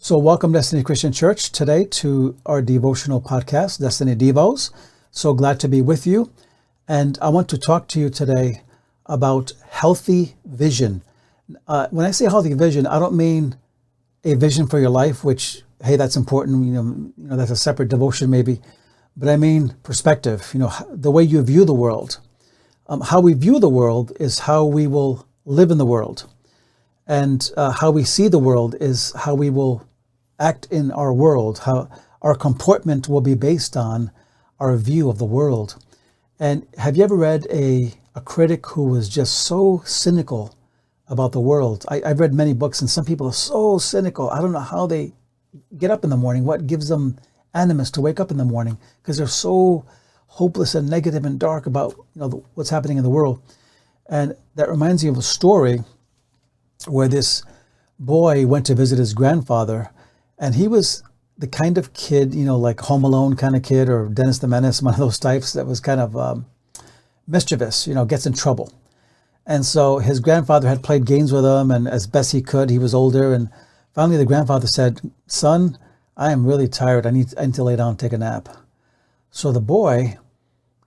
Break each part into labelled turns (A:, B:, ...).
A: So welcome, Destiny Christian Church, today to our devotional podcast, Destiny Devos. So glad to be with you. And I want to talk to you today about healthy vision. When I say healthy vision, I don't mean a vision for your life, which, hey, that's important. That's a separate devotion maybe. But I mean perspective, the way you view the world. How we view the world is how we will live in the world. And how we see the world is how we will act in our world, how our comportment will be based on our view of the world. And have you ever read a critic who was just so cynical about the world? I've read many books, and some people are so cynical. I don't know how they get up in the morning, what gives them animus to wake up in the morning, because they're so hopeless and negative and dark about what's happening in the world. And that reminds me of a story where this boy went to visit his grandfather. And he was the kind of kid, like Home Alone kind of kid, or Dennis the Menace, one of those types that was kind of mischievous, gets in trouble. And so his grandfather had played games with him, and as best he could, he was older. And finally the grandfather said, "Son, I am really tired. I need to lay down and take a nap." So the boy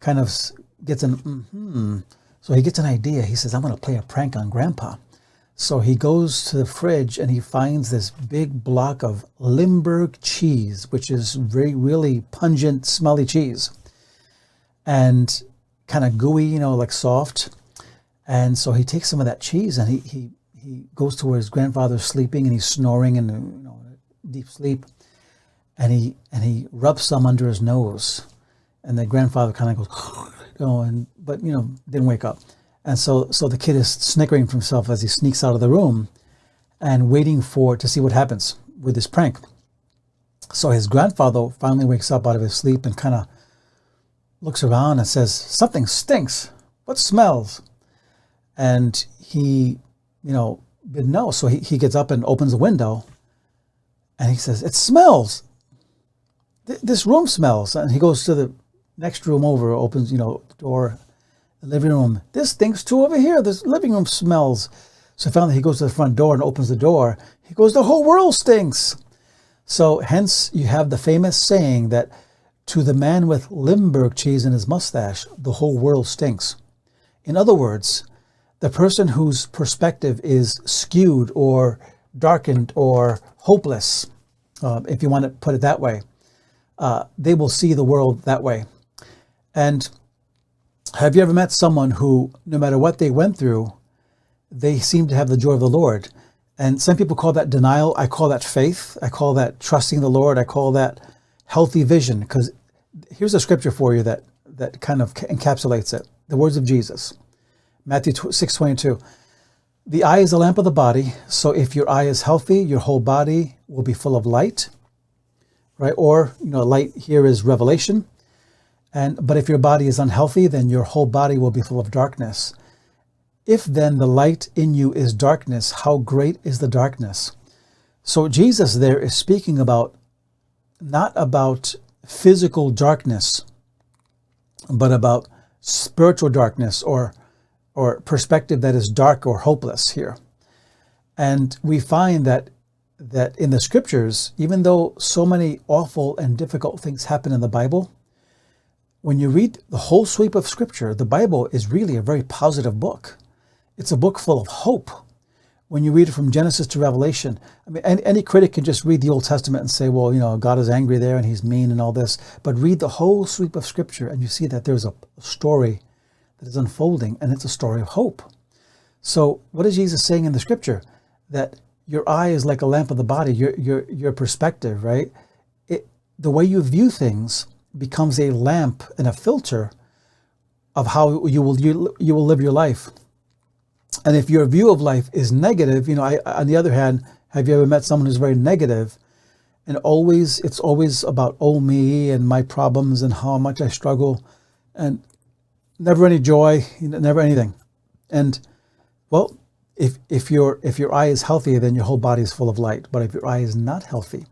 A: kind of gets So he gets an idea. He says, "I'm going to play a prank on Grandpa." So he goes to the fridge and he finds this big block of Limburg cheese, which is really pungent, smelly cheese, and kind of gooey, like soft. And so he takes some of that cheese and he goes to where his grandfather's sleeping, and he's snoring in deep sleep, and he rubs some under his nose, and the grandfather kind of goes, but didn't wake up. And so the kid is snickering from himself as he sneaks out of the room and waiting to see what happens with this prank. So his grandfather finally wakes up out of his sleep and kind of looks around and says, "Something stinks. What smells?" And he, didn't know. So he gets up and opens the window and he says, "It smells. This room smells." And he goes to the next room over, opens, the door, living room. "This stinks too over here. This living room smells." So finally he goes to the front door and opens the door. He goes, "The whole world stinks." So hence you have the famous saying that to the man with Limburg cheese in his mustache, the whole world stinks. In other words, the person whose perspective is skewed or darkened or hopeless, if you want to put it that way, they will see the world that way. And have you ever met someone who, no matter what they went through, they seem to have the joy of the Lord? And some people call that denial. I call that faith. I call that trusting the Lord. I call that healthy vision. Because here's a scripture for you that kind of encapsulates it. The words of Jesus. Matthew 6:22. "The eye is the lamp of the body. So if your eye is healthy, your whole body will be full of light." Right? Or, light here is revelation. But if your body is unhealthy, then your whole body will be full of darkness. "If then the light in you is darkness, how great is the darkness?" So Jesus there is speaking not about physical darkness, but about spiritual darkness or perspective that is dark or hopeless here. And we find that in the scriptures, even though so many awful and difficult things happen in the Bible, when you read the whole sweep of Scripture, the Bible is really a very positive book. It's a book full of hope. When you read it from Genesis to Revelation, I mean, any critic can just read the Old Testament and say, well, God is angry there and he's mean and all this. But read the whole sweep of Scripture and you see that there's a story that is unfolding, and it's a story of hope. So what is Jesus saying in the Scripture? That your eye is like a lamp of the body, your perspective, right? The way you view things becomes a lamp and a filter of how you will live your life. And if your view of life is negative, on the other hand, have you ever met someone who's very negative and it's always about, oh, me and my problems and how much I struggle, and never any joy, never anything. And well, if your eye is healthy, then your whole body is full of light. But if your eye is not healthy,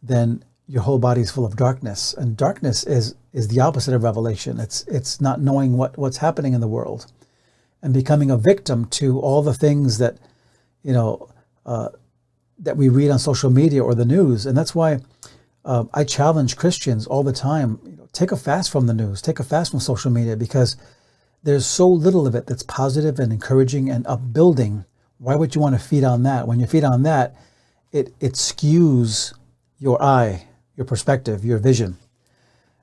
A: then your whole body is full of darkness. And darkness is the opposite of revelation. It's not knowing what's happening in the world and becoming a victim to all the things that that we read on social media or the news. And that's why I challenge Christians all the time, take a fast from the news, take a fast from social media, because there's so little of it that's positive and encouraging and upbuilding. Why would you want to feed on that? When you feed on that, it skews your eye, your perspective, your vision.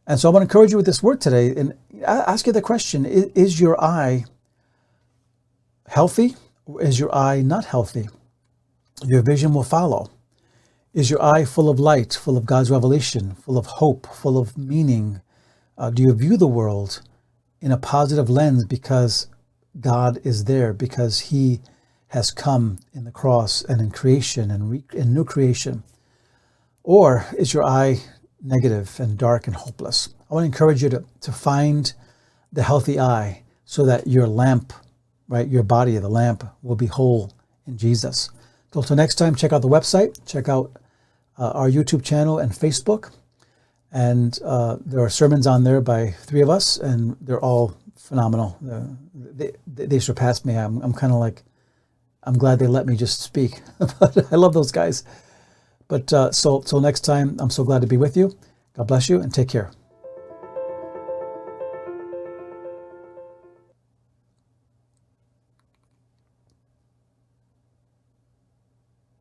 A: And so I want to encourage you with this word today and ask you the question, is your eye healthy or is your eye not healthy? Your vision will follow. Is your eye full of light, full of God's revelation, full of hope, full of meaning? Do you view the world in a positive lens because God is there, because he has come in the cross and in creation and in new creation? Or is your eye negative and dark and hopeless? I want to encourage you to find the healthy eye so that your lamp, right, your body, the lamp, will be whole in Jesus. So till next time, check out the website, check out our YouTube channel and Facebook. And there are sermons on there by 3 of us, and they're all phenomenal. They surpassed me. I'm kind of like, I'm glad they let me just speak. But I love those guys. But so next time, I'm so glad to be with you. God bless you and take care.